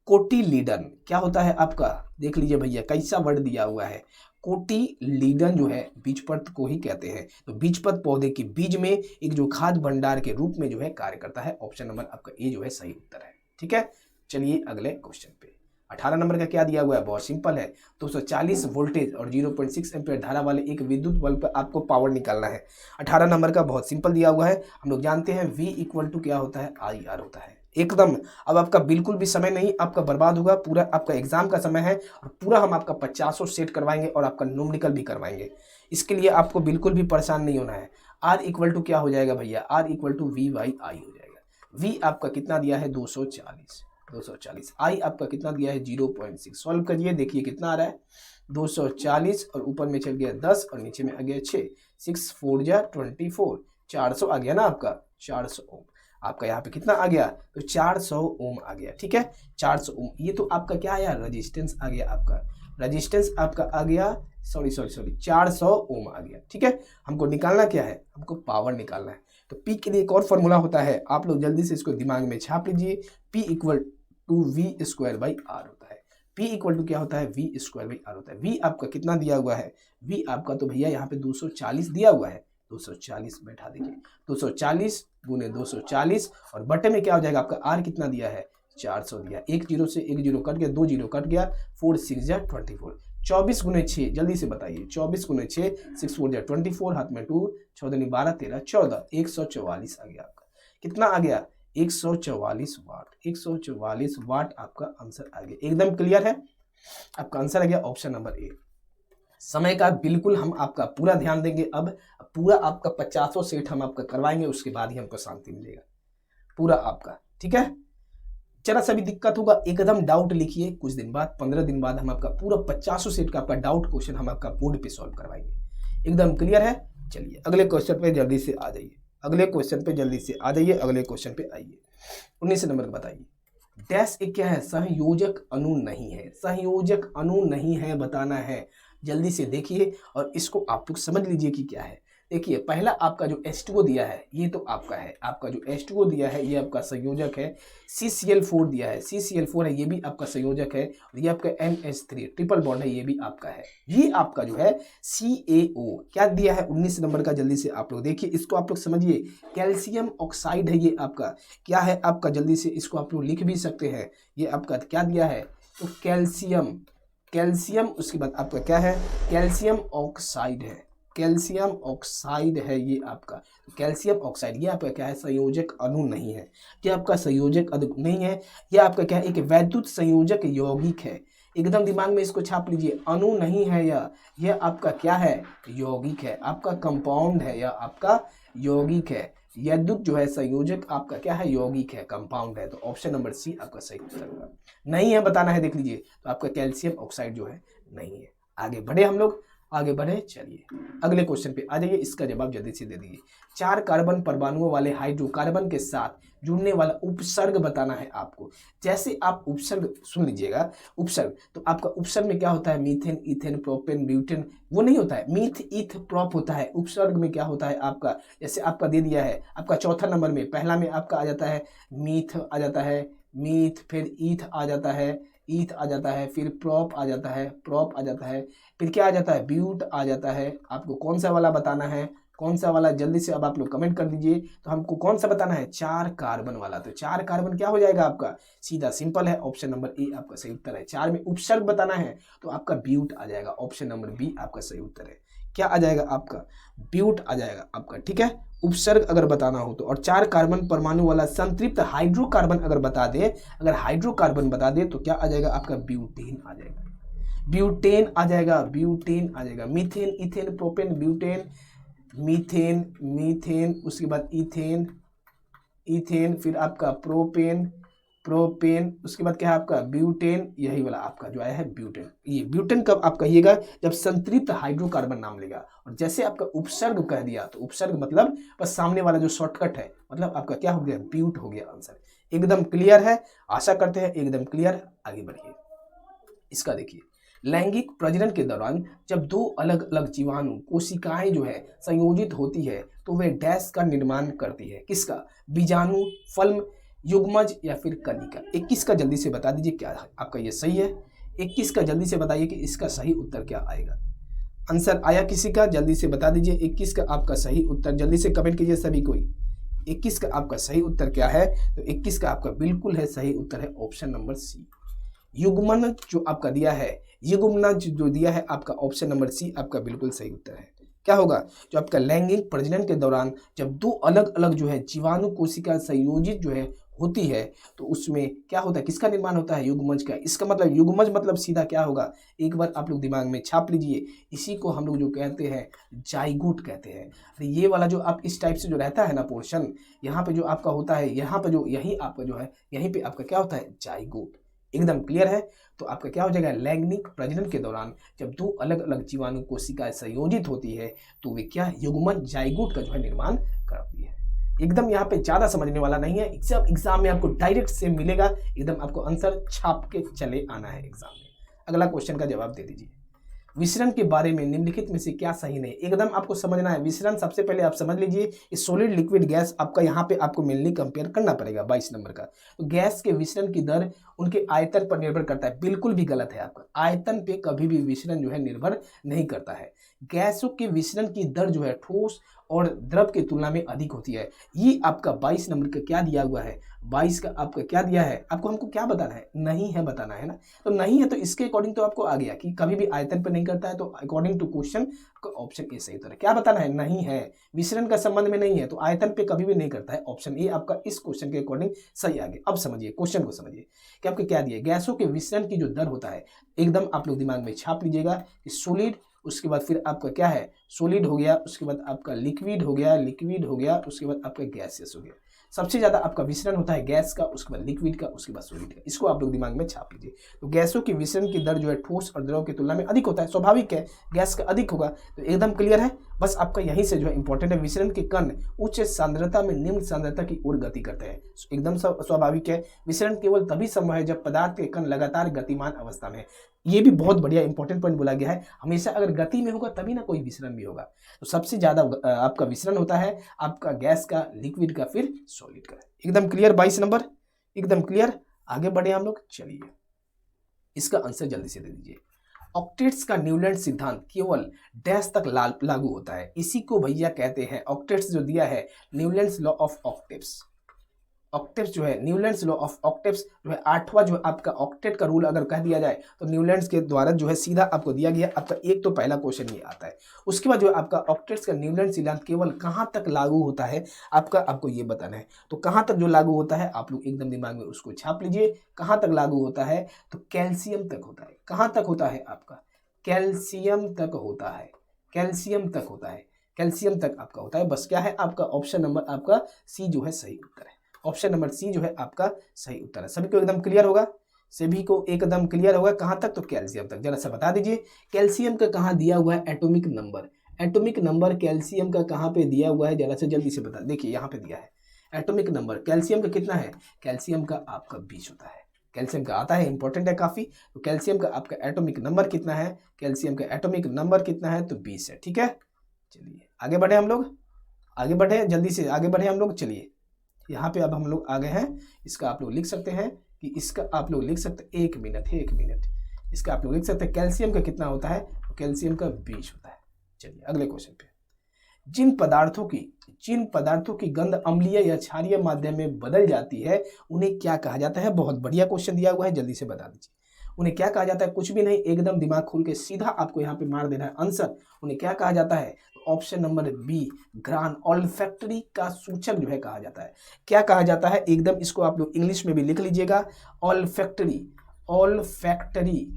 कोटिलीडन। क्या होता है आपका, देख लीजिए भैया कैसा वर्ड दिया हुआ है, कोटिलीडन जो है बीजपत्र को ही कहते हैं। तो बीजपत्र पौधे के बीज में एक जो खाद्य भंडार के रूप में जो है कार्य करता है। ऑप्शन नंबर आपका ए जो है सही उत्तर है। ठीक है, चलिए अगले क्वेश्चन पे। 18 नंबर का क्या दिया हुआ है, बहुत सिंपल है, 240 वोल्टेज और 0.6 एम्पीयर धारा वाले एक विद्युत बल्ब पर आपको पावर निकालना है। 18 नंबर का बहुत सिंपल दिया हुआ है। हम लोग जानते हैं V इक्वल टू क्या होता है, IR होता है एकदम। अब आपका बिल्कुल भी समय नहीं आपका बर्बाद होगा, पूरा आपका एग्जाम का समय है और पूरा हम आपका 50 सेट करवाएंगे और आपका न्यूमेरिकल भी करवाएंगे। इसके लिए आपको बिल्कुल भी परेशान नहीं होना है। R इक्वल टू क्या हो जाएगा भैया, R इक्वल टू V/I हो जाएगा। V आपका कितना दिया है, 240। I आपका कितना दिया है, 0.6। सॉल्व करिए, देखिए कितना आ रहा है, 240 और ऊपर में चल गया 10 और नीचे में आ गया 6, 6 4 जा 24, 400 आ गया ना आपका, 400 ओम आपका यहाँ पे कितना आ गया, तो 400 ओम आ गया। ठीक है, 400 ओम। ये तो आपका क्या आया, रेजिस्टेंस आ गया आपका, रेजिस्टेंस आपका आ गया, सॉरी 400 ओम आ गया। ठीक है, हमको निकालना क्या है, हमको पावर निकालना है। तो P के लिए एक और फॉर्मूला होता है, आप लोग जल्दी से इसको दिमाग में छाप लीजिए। P इक्वल टू V²/R होता है। P इक्वल टू क्या होता है, V²/R होता है। V आपका कितना दिया हुआ है, V आपका तो भैया यहाँ पे 240 दिया हुआ है, 240 बैठा दीजिए, 240 गुने 240 और बटे में क्या हो जाएगा आपका, R कितना दिया है, 400 दिया। एक जीरो से एक जीरो कट गया, 2 जीरो कट गया, 4 6 जा 24, 24 गुने 6 जल्दी से बताइए, 24 गुने 6, 6 4 जा 24, हाथ में 2, 14 12 13 14, 144 आ गया आपका। कितना आ गया, 144 वाट। 144 वाट आपका आंसर आ गया। एकदम क्लियर है, आपका आंसर आ गया ऑप्शन नंबर ए। समय का बिल्कुल हम आपका पूरा ध्यान देंगे। अब पूरा आपका 50 सेट हम आपका करवाएंगे, उसके बाद ही हमको शांति मिलेगा पूरा आपका। ठीक है, जरा सा भी दिक्कत होगा एकदम डाउट लिखिए, कुछ दिन बाद 15 दिन बाद हम आपका पूरा 50 सेट का आपका डाउट क्वेश्चन हम आपका बोर्ड पे सॉल्व करवाएंगे। एकदम क्लियर है। चलिए अगले क्वेश्चन पे जल्दी से आ जाइए, अगले क्वेश्चन पे जल्दी से आ जाइए, अगले क्वेश्चन पे आइए। 19 नंबर बताइए, डैश एक क्या है, संयोजक अणु नहीं है। संयोजक अणु नहीं है बताना है, जल्दी से देखिए और इसको आप लोग समझ लीजिए कि क्या है। देखिए पहला आपका जो H2O दिया है ये तो आपका है, आपका जो H2O दिया है ये आपका संयोजक है। CCl4 दिया है, CCl4 है, ये भी आपका संयोजक है। और ये आपका NH3 ट्रिपल बॉन्ड है, ये भी आपका है। ये आपका जो है CaO क्या दिया है 19 नंबर का, जल्दी से आप लोग देखिए, इसको आप लोग समझिए, कैल्शियम ऑक्साइड है ये आपका। क्या है आपका, जल्दी से इसको आप लोग लिख भी सकते हैं। ये आपका क्या दिया है, तो कैल्शियम, कैल्शियम उसके बाद आपका क्या है, कैल्शियम ऑक्साइड है, कैल्शियम ऑक्साइड है ये आपका। कैल्शियम ऑक्साइड ये आपका क्या है, संयोजक अणु नहीं है। ये आपका संयोजक अणु नहीं है, ये आपका क्या है, एक वैद्युत संयोजक यौगिक है। एकदम दिमाग में इसको छाप लीजिए, अणु नहीं है यह आपका क्या है, यौगिक है, आपका कंपाउंड है, या आपका यौगिक है। वैद्युत जो है संयोजक आपका क्या है, यौगिक है, कंपाउंड है। तो ऑप्शन नंबर सी आपका सही उत्तर होगा। नहीं है बताना है, देख लीजिए, तो आपका कैल्शियम ऑक्साइड जो है नहीं है। आगे बढ़े हम लोग, आगे बढ़े, चलिए अगले क्वेश्चन पे आ जाइए, इसका जवाब जल्दी से दे दीजिए। 4 कार्बन परमाणुओं वाले हाइड्रोकार्बन के साथ जुड़ने वाला उपसर्ग बताना है आपको। जैसे आप उपसर्ग सुन लीजिएगा, उपसर्ग तो आपका उपसर्ग में क्या होता है, मीथेन, इथेन, प्रोपेन, ब्यूटेन, वो नहीं होता है, मीथ ईथ प्रोप होता है। उपसर्ग में क्या होता है आपका, जैसे आपका दे दिया है आपका चौथा नंबर में, पहला में आपका आ जाता है मीथ आ जाता है, मीथ, फिर ईथ आ जाता है, ईथ आ जाता है, फिर प्रोप आ जाता है, प्रोप आ जाता है, फिर क्या आ जाता है, ब्यूट आ जाता है। आपको कौन सा वाला बताना है, कौन सा वाला, जल्दी से अब आप लोग कमेंट कर दीजिए। तो हमको कौन सा बताना है, 4 कार्बन वाला। तो 4 कार्बन क्या हो जाएगा आपका, सीधा सिंपल है, ऑप्शन नंबर ए आपका सही उत्तर है। 4 में उपसर्ग बताना है तो आपका ब्यूट आ जाएगा, ऑप्शन नंबर बी आपका सही उत्तर है। क्या आ जाएगा आपका, ब्यूट आ जाएगा आपका। ठीक है, उपसर्ग अगर बताना हो तो। और 4 कार्बन परमाणु वाला संतृप्त हाइड्रोकार्बन अगर बता दे, अगर हाइड्रोकार्बन बता दे तो क्या आ जाएगा आपका, ब्यूटेन आ जाएगा, ब्यूटेन आ जाएगा, ब्यूटेन आ जाएगा। Methane, ethane, propane, butane, methane, methane, उसके बाद इथेन, इथेन, फिर आपका प्रोपेन, प्रोपेन, उसके बाद क्या है आपका ब्यूटेन, यही वाला आपका जो आया है ब्यूटेन। ये ब्यूटेन कब आप कहिएगा, जब संतृप्त हाइड्रोकार्बन नाम लेगा। और जैसे आपका उपसर्ग कह दिया तो उपसर्ग मतलब बस सामने वाला जो शॉर्टकट है, मतलब आपका क्या हो गया, ब्यूट हो गया आंसर। एकदम क्लियर है, आशा करते हैं एकदम क्लियर। आगे बढ़िए, इसका देखिए, लैंगिक प्रजनन के दौरान जब 2 अलग अलग जीवाणु कोशिकाएं जो है संयोजित होती है तो वे डैश का निर्माण करती है। किसका, बीजाणु, फल्म, युग्मज या फिर कनिका। 21 का जल्दी से बता दीजिए क्या आपका ये सही है। 21 का जल्दी से बताइए कि इसका सही उत्तर क्या आएगा। आंसर आया किसी का, जल्दी से बता दीजिए 21 का आपका सही उत्तर, जल्दी से कमेंट कीजिए सभी कोई। 21 का आपका सही उत्तर क्या है, तो 21 का आपका बिल्कुल है सही उत्तर है ऑप्शन नंबर सी, युग्मन जो आपका दिया है, युग्मन जो दिया है आपका ऑप्शन नंबर सी आपका बिल्कुल सही उत्तर है। क्या होगा, जो आपका लैंगिक प्रजनन के दौरान जब दो अलग अलग जो है जीवाणु कोशिका संयोजित जो है होती है तो उसमें क्या होता है, किसका निर्माण होता है, युग्मज का। इसका मतलब युग्मज मतलब सीधा क्या होगा, एक बार आप लोग दिमाग में छाप लीजिए, इसी को हम लोग जो कहते हैं जाइगोट कहते हैं। अरे ये वाला जो आप इस टाइप से जो रहता है ना पोर्शन, यहाँ पे जो आपका होता है, यहाँ पे जो यही आपका जो है यहीं पे आपका क्या होता है, जाइगोट। एकदम क्लियर है। तो आपका क्या हो जाएगा, लैंगिक प्रजनन के दौरान जब दो अलग अलग जीवाणु कोशिकाएं संयोजित होती है तो वे क्या, युग्मन जाइगोट का जो है निर्माण करती है। एकदम यहाँ पे ज्यादा समझने वाला नहीं है, एग्जाम में आपको डायरेक्ट से मिलेगा, एकदम आपको आंसर छाप के चले आना है एग्जाम में। अगला क्वेश्चन का जवाब दे दीजिए। विसरण के बारे में निम्नलिखित में से क्या सही नहीं, एकदम आपको समझना है। विसरण सबसे पहले आप समझ लीजिए, इस सॉलिड लिक्विड गैस आपका यहाँ पे आपको मेनली कंपेयर करना पड़ेगा 22 नंबर का। तो गैस के विसरण की दर उनके आयतन पर निर्भर करता है, बिल्कुल भी गलत है। आपका आयतन पे कभी भी विसरण जो है निर्भर नहीं करता है। गैसों के विसरण की दर जो है ठोस और द्रव की तुलना में अधिक होती है। ये आपका 22 नंबर का क्या दिया हुआ है, 22 का आपका क्या दिया है, आपको हमको क्या बताना है, नहीं है बताना है ना। तो नहीं है तो इसके अकॉर्डिंग तो आपको आ गया कि कभी भी आयतन पर नहीं करता है, तो according to question option A सही उत्तर है। क्या बताना है, नहीं है, विसरण का संबंध में नहीं है तो आयतन पे कभी भी नहीं करता है, ऑप्शन ए आपका इस क्वेश्चन के अकॉर्डिंग सही आ गया। अब समझिए क्वेश्चन को, समझिए कि आपके क्या दिए, गैसों के विसरण की जो दर होता है, एकदम आप लोग दिमाग में छाप लीजिएगा कि सॉलिड, उसके बाद फिर आपका क्या है, सॉलिड हो गया, उसके बाद आपका लिक्विड हो गया, लिक्विड हो गया, उसके बाद आपका गैसियस हो गया। सबसे ज्यादा आपका विसरण होता है गैस का, उसके बाद लिक्विड का, उसके बाद सॉलिड का। इसको आप लोग दिमाग में छाप लीजिए। तो गैसों की विसरण की दर जो है ठोस और द्रव की तुलना में अधिक होता है, स्वाभाविक है, गैस का अधिक होगा। तो एकदम क्लियर है। बस आपका यहीं से जो है इंपॉर्टेंट है, विसरण के कण उच्च सांद्रता में निम्न सांद्रता की ओर गति करते हैं। एकदम स्वाभाविक है। विसरण केवल तभी संभव है जब पदार्थ के कण लगातार गतिमान अवस्था में। ये भी बहुत बढ़िया इंपॉर्टेंट पॉइंट बोला गया है, हमेशा अगर गति में होगा तभी ना कोई विसरण भी होगा। तो सबसे ज्यादा आपका विसरण होता है आपका गैस का, लिक्विड का, फिर सॉलिड का। एकदम क्लियर 22 नंबर, एकदम क्लियर। आगे बढ़े हम लोग, चलिए इसका आंसर जल्दी से दे दीजिए। ऑक्टेट्स का न्यूलैंड सिद्धांत केवल डैश तक लागू होता है, इसी को भैया कहते हैं, ऑक्टेट्स जो दिया है Newlands law of octaves. Octaves जो है, न्यूलैंड्स लॉ ऑफ ऑक्टेव्स जो है 8वां जो आपका ऑक्टेट का रूल अगर कह दिया जाए तो न्यूलैंड्स के द्वारा जो है सीधा आपको दिया गया। आपका एक तो पहला क्वेश्चन ये आता है। उसके बाद जो आपका ऑक्टेट्स का न्यूलैंड सिद्धांत केवल कहाँ तक लागू होता है, आपको ये बताना है। तो कहाँ तक जो लागू होता है आप लोग एकदम दिमाग में उसको छाप लीजिए। कहाँ तक लागू होता है, तो कैल्शियम तक होता है। कहाँ तक होता है आपका, कैल्शियम तक होता है, कैल्शियम तक होता है, कैल्शियम तक आपका होता है। बस क्या है आपका ऑप्शन नंबर आपका सी जो है सही उत्तर है। ऑप्शन नंबर सी जो है आपका सही उत्तर है। सभी को एकदम क्लियर होगा, सभी को एकदम क्लियर होगा। कहां तक, तो कैल्शियम तक। जरा सा बता दीजिए कैल्शियम का कहां दिया हुआ है atomic number, atomic number calcium का कहां पे दिया हुआ है, जरा सा जल्दी से बता। देखिए यहां पे दिया है एटॉमिक नंबर कैल्शियम का कितना है, कैल्शियम का आपका 20 होता है। कैल्शियम का आता है, इंपॉर्टेंट है काफी। तो कैल्शियम का आपका एटॉमिक नंबर कितना है, कैल्शियम का एटॉमिक नंबर कितना है, तो 20 है। ठीक है, चलिए आगे बढ़े हम लोग, आगे बढ़े जल्दी से आगे बढ़े हम लोग। चलिए यहाँ पे अब हम लोग आ गए हैं। इसका आप लोग लिख सकते हैं कि इसका आप लोग लिख सकते हैं, एक मिनट, इसका आप लोग लिख सकते हैं कैल्शियम का कितना होता है, तो कैल्शियम का 20 होता है। चलिए अगले क्वेश्चन पे। जिन पदार्थों की गंध अम्लीय या क्षारीय माध्यम में बदल जाती है उन्हें क्या कहा जाता है। बहुत बढ़िया क्वेश्चन दिया हुआ है, जल्दी से बता दीजिए। उन्हें क्या कहा जाता है, कुछ भी नहीं, एकदम दिमाग खोल के सीधा आपको यहाँ पे मार देना है आंसर। उन्हें क्या कहा जाता है, ऑप्शन नंबर बी घ्राण, ऑल्फैक्टरी का सूचक जो है कहा जाता है। क्या कहा जाता है, एकदम इसको आप लोग इंग्लिश में भी लिख लीजिएगा, ऑल्फैक्टरी, ऑल्फैक्टरी,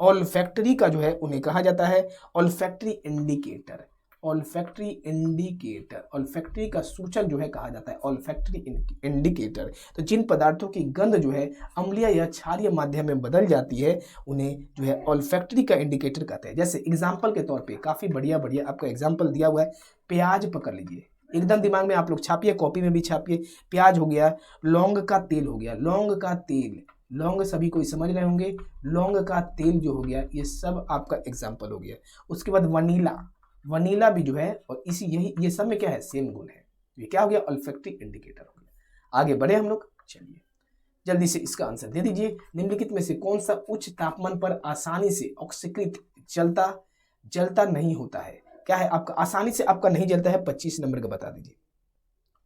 ऑल्फैक्टरी का जो है उन्हें कहा जाता है olfactory indicator, olfactory indicator, olfactory का सूचक जो है कहा जाता है ऑल्फैक्टरी इंडिकेटर। तो जिन पदार्थों की गंध जो है अम्लीय या क्षारीय माध्यम में बदल जाती है उन्हें जो है ऑल्फैक्टरी का इंडिकेटर कहते हैं। जैसे एग्जांपल के तौर पे काफी बढ़िया बढ़िया आपका एग्जांपल दिया हुआ है। प्याज पकड़ लीजिए, एकदम दिमाग में आप लोग छापिए, कॉपी में भी छापिए। प्याज हो गया, लौंग का तेल हो गया, लौंग का तेल, लौंग सभी कोई समझ रहे होंगे, लौंग का तेल जो हो गया, ये सब आपका एग्जाम्पल हो गया। उसके बाद वनीला, वनीला भी जो है, और इसी यही ये सब में क्या है, सेम गुण है। ये क्या हो गया, ऑल्फैक्टरी इंडिकेटर हो गया। आगे बढ़े हम लोग, चलिए जल्दी से इसका आंसर दे दीजिए। निम्नलिखित में से कौन सा उच्च तापमान पर आसानी से ऑक्सीकृत जलता नहीं होता है। क्या है आपका, आसानी से आपका नहीं जलता है, 25 नंबर का बता दीजिए।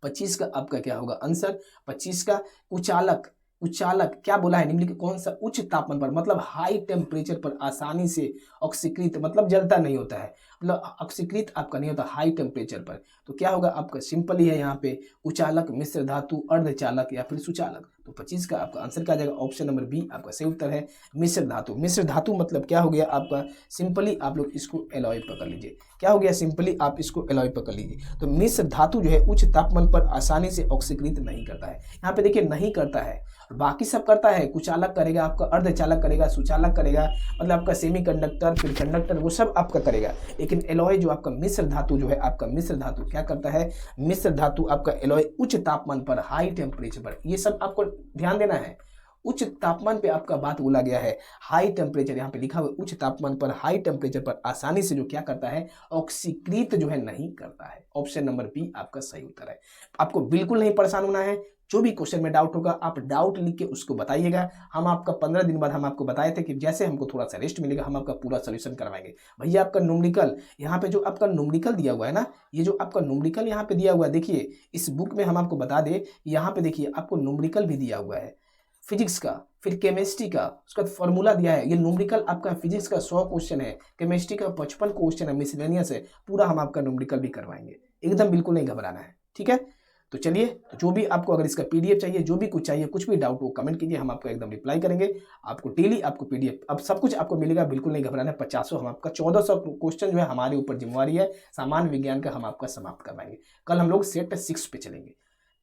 25 का आपका क्या होगा आंसर, 25 का कुचालक, उचालक क्या बोला है, निम्नलिखित कौन सा उच्च तापमान पर मतलब हाई टेम्परेचर पर आसानी से ऑक्सीकृत मतलब जलता नहीं होता है, मतलब ऑक्सीकृत आपका नहीं होता हाई टेम्परेचर पर। तो क्या होगा आपका, सिंपल ही है यहाँ पे, उचालक, मिश्र धातु, अर्धचालक या फिर सुचालक। तो 25 का आपका आंसर क्या आ जाएगा, ऑप्शन नंबर बी आपका सही उत्तर है, मिश्र धातु। मिश्र धातु मतलब क्या हो गया आपका, सिंपली आप लोग इसको एलॉय पकड़ लीजिए, क्या हो गया, सिंपली आप इसको एलॉय पकड़ लीजिए। तो मिश्र धातु जो है उच्च तापमान पर आसानी से ऑक्सीकृत नहीं करता है, यहाँ पे देखिए नहीं करता है, बाकी सब करता है, कुचालक करेगा आपका, अर्धचालक करेगा, सुचालक करेगा, मतलब आपका सेमीकंडक्टर फिर कंडक्टर वो सब आपका करेगा। लेकिन एलॉय जो आपका मिश्र धातु जो है आपका, मिश्र धातु क्या करता है, मिश्र धातु आपका एलॉय उच्च तापमान पर हाई टेम्परेचर पर, ये सब आपको ध्यान देना है, उच्च तापमान पे आपका बात बोला गया है, हाई टेम्परेचर यहाँ पे लिखा हुआ है, उच्च तापमान पर हाई टेम्परेचर पर आसानी से जो क्या करता है, ऑक्सीकृत जो है नहीं करता है। ऑप्शन नंबर बी आपका सही उत्तर है। आपको बिल्कुल नहीं परेशान होना है, जो भी क्वेश्चन में डाउट होगा आप डाउट लिख के उसको बताइएगा। हम आपका 15 दिन बाद हम आपको बताए थे कि जैसे हमको थोड़ा सा रेस्ट मिलेगा हम आपका पूरा सोल्यूशन करवाएंगे। भैया आपका न्यूमेरिकल यहाँ पे जो आपका न्यूमेरिकल दिया हुआ है ना, ये जो आपका न्यूमेरिकल यहाँ पे दिया हुआ है, देखिए इस बुक में हम आपको बता दें, यहाँ पे देखिए आपको न्यूमेरिकल भी दिया हुआ है, फिजिक्स का, फिर केमिस्ट्री का, उसका फॉर्मूला दिया है। ये न्यूमेरिकल आपका फिजिक्स का 100 क्वेश्चन है, केमिस्ट्री का 55 क्वेश्चन है, मिसलेनियस है, पूरा हम आपका न्यूमेरिकल भी करवाएंगे, एकदम बिल्कुल नहीं घबराना है, ठीक है। तो चलिए, तो जो भी आपको अगर इसका पीडीएफ चाहिए, जो भी कुछ चाहिए, कुछ भी डाउट हो कमेंट कीजिए, हम आपको एकदम रिप्लाई करेंगे। आपको डेली आपको पीडीएफ अब सब कुछ आपको मिलेगा, बिल्कुल नहीं घबराना है। 50 हम आपका 1400 क्वेश्चन जो है हमारे ऊपर जिम्मेवारी है, सामान्य विज्ञान का हम आपका समाप्त करवाएंगे। कल हम लोग सेट 6 पे चलेंगे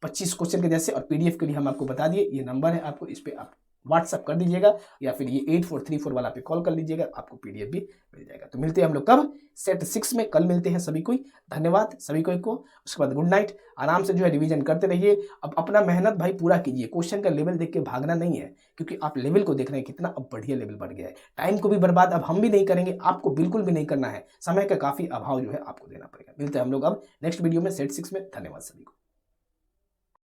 25 क्वेश्चन के जैसे, और पीडीएफ के लिए हम आपको बता दिए, ये नंबर है आपको, इस पर आप व्हाट्सअप कर दीजिएगा या फिर ये 8434 वाला पे कॉल कर लीजिएगा, आपको पीडीएफ भी मिल जाएगा। तो मिलते हैं हम लोग कब, सेट 6 में, कल मिलते हैं सभी को। धन्यवाद सभी को। उसके बाद गुड नाइट, आराम से जो है रिवीजन करते रहिए। अब अपना मेहनत भाई पूरा कीजिए, क्वेश्चन का लेवल देख के भागना नहीं है, क्योंकि आप लेवल को देख रहे हैं कितना अब बढ़िया लेवल बढ़ गया है। टाइम को भी बर्बाद अब हम भी नहीं करेंगे, आपको बिल्कुल भी नहीं करना है, समय का काफी अभाव जो है आपको देना पड़ेगा। मिलते हैं हम लोग अब नेक्स्ट वीडियो में सेट 6 में। धन्यवाद सभी को।